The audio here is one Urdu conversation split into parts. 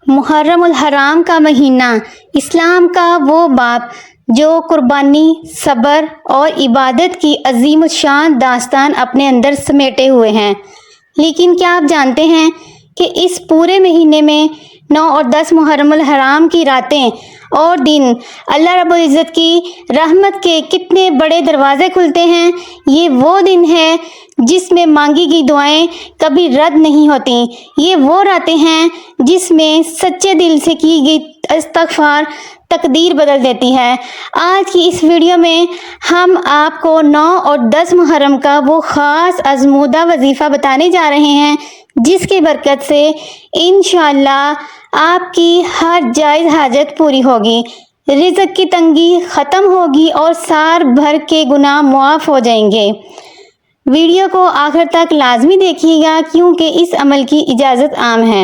محرم الحرام کا مہینہ اسلام کا وہ باب جو قربانی، صبر اور عبادت کی عظیم الشان داستان اپنے اندر سمیٹے ہوئے ہیں۔ لیکن کیا آپ جانتے ہیں کہ اس پورے مہینے میں 9 اور 10 محرم الحرام کی راتیں اور دن اللہ رب العزت کی رحمت کے کتنے بڑے دروازے کھلتے ہیں؟ یہ وہ دن ہے جس میں مانگی گئی دعائیں کبھی رد نہیں ہوتی۔ یہ وہ راتیں ہیں جس میں سچے دل سے کی گئی استغفار تقدیر بدل دیتی ہے۔ آج کی اس ویڈیو میں ہم آپ کو 9 اور 10 محرم کا وہ خاص آزمودہ وظیفہ بتانے جا رہے ہیں جس کی برکت سے انشاءاللہ آپ کی ہر جائز حاجت پوری ہوگی، رزق کی تنگی ختم ہوگی اور سال بھر کے گناہ معاف ہو جائیں گے۔ ویڈیو کو آخر تک لازمی دیکھیے گا کیونکہ اس عمل کی اجازت عام ہے۔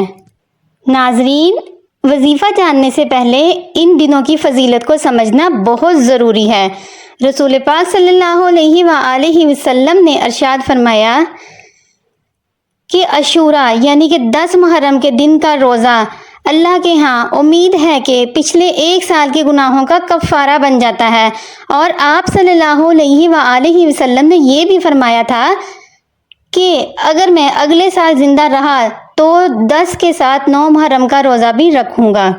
ناظرین، وظیفہ جاننے سے پہلے ان دنوں کی فضیلت کو سمجھنا بہت ضروری ہے۔ رسول پاک صلی اللہ علیہ وآلہ وسلم نے ارشاد فرمایا کہ عاشوراء یعنی کہ 10 محرم کے دن کا روزہ اللہ کے ہاں امید ہے کہ پچھلے 1 سال کے گناہوں کا کفارہ بن جاتا ہے، اور آپ صلی اللہ علیہ وآلہ وسلم نے یہ بھی فرمایا تھا کہ اگر میں اگلے سال زندہ رہا تو 10 کے ساتھ 9 محرم کا روزہ بھی رکھوں گا۔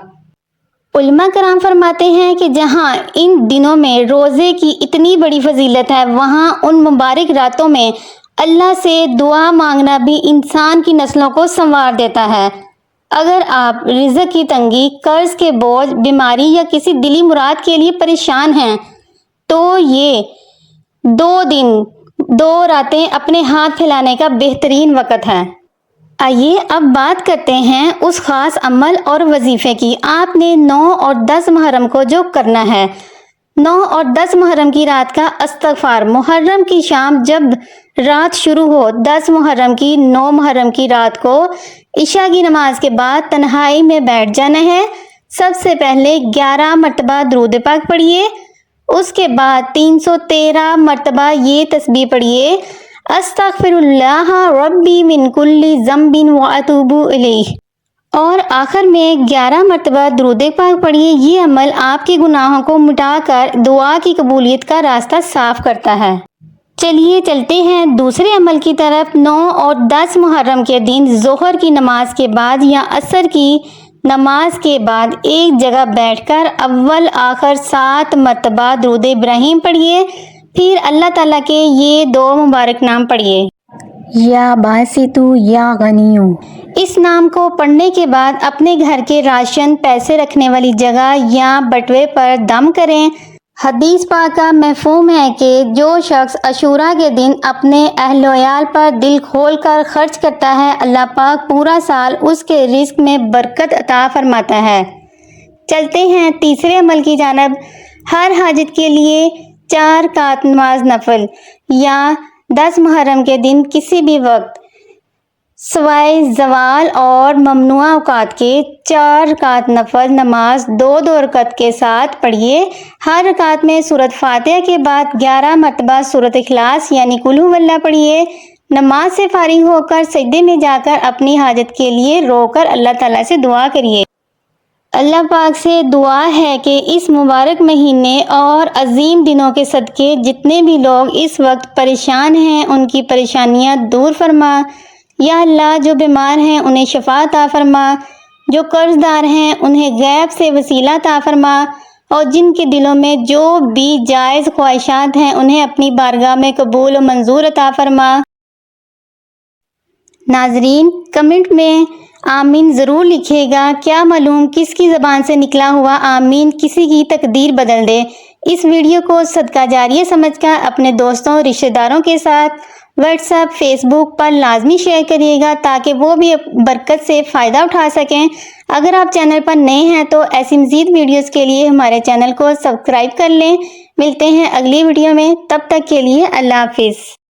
علماء کرام فرماتے ہیں کہ جہاں ان دنوں میں روزے کی اتنی بڑی فضیلت ہے، وہاں ان مبارک راتوں میں اللہ سے دعا مانگنا بھی انسان کی نسلوں کو سنوار دیتا ہے۔ اگر آپ رزق کی تنگی، قرض کے بوجھ، بیماری یا کسی دلی مراد کے لیے پریشان ہیں تو یہ 2 دن 2 راتیں اپنے ہاتھ پھیلانے کا بہترین وقت ہے۔ آئیے اب بات کرتے ہیں اس خاص عمل اور وظیفے کی۔ آپ نے 9 اور 10 محرم کو جو کرنا ہے، 9 اور 10 محرم کی رات کا استغفار، محرم کی شام جب رات شروع ہو، 10 محرم کی 9 محرم کی رات کو عشاء کی نماز کے بعد تنہائی میں بیٹھ جانا ہے۔ سب سے پہلے 11 مرتبہ درود پاک پڑھیے، اس کے بعد 313 مرتبہ یہ تسبیح پڑھیے، استغفر اللہ ربی من کل ذنب واتوب الیہ، اور آخر میں 11 مرتبہ درود پاک پڑھیے۔ یہ عمل آپ کے گناہوں کو مٹا کر دعا کی قبولیت کا راستہ صاف کرتا ہے۔ چلیے چلتے ہیں دوسرے عمل کی طرف۔ 9 اور 10 محرم کے دن ظہر کی نماز کے بعد یا عصر کی نماز کے بعد ایک جگہ بیٹھ کر اول آخر 7 مرتبہ درود ابراہیم پڑھیے، پھر اللہ تعالیٰ کے یہ 2 مبارک نام پڑھیے، یا باسطو یا غنیو۔ اس نام کو پڑھنے کے بعد اپنے گھر کے راشن پیسے رکھنے والی جگہ یا بٹوے پر دم کریں۔ حدیث پاک کا مفہوم ہے کہ جو شخص عاشوراء کے دن اپنے اہل و عیال پر دل کھول کر خرچ کرتا ہے، اللہ پاک پورا سال اس کے رزق میں برکت عطا فرماتا ہے۔ چلتے ہیں تیسرے عمل کی جانب۔ ہر حاجت کے لیے 4 رکعت نماز نفل یا 10 محرم کے دن کسی بھی وقت سوائے زوال اور ممنوع اوقات کے 4 رکعت نفل نماز 2 رکعت کے ساتھ پڑھیے۔ ہر رکعت میں سورۃ فاتحہ کے بعد 11 مرتبہ سورۃ اخلاص یعنی قل ھو اللہ پڑھیے۔ نماز سے فارغ ہو کر سجدے میں جا کر اپنی حاجت کے لیے رو کر اللہ تعالیٰ سے دعا کریے۔ اللہ پاک سے دعا ہے کہ اس مبارک مہینے اور عظیم دنوں کے صدقے جتنے بھی لوگ اس وقت پریشان ہیں ان کی پریشانیاں دور فرما۔ یا اللہ، جو بیمار ہیں انہیں شفا عطا فرما، جو قرض دار ہیں انہیں غیب سے وسیلہ عطا فرما، اور جن کے دلوں میں جو بھی جائز خواہشات ہیں انہیں اپنی بارگاہ میں قبول و منظور عطا فرما۔ ناظرین، کمنٹ میں آمین ضرور لکھیے گا، کیا معلوم کس کی زبان سے نکلا ہوا آمین کسی کی تقدیر بدل دے۔ اس ویڈیو کو صدقہ جاریہ سمجھ کر اپنے دوستوں اور رشتہ داروں کے ساتھ واٹس ایپ، فیس بک پر لازمی شیئر کریے گا تاکہ وہ بھی برکت سے فائدہ اٹھا سکیں۔ اگر آپ چینل پر نئے ہیں تو ایسی مزید ویڈیوز کے لیے ہمارے چینل کو سبسکرائب کر لیں۔ ملتے ہیں اگلی ویڈیو میں، تب تک کے لیے اللہ حافظ۔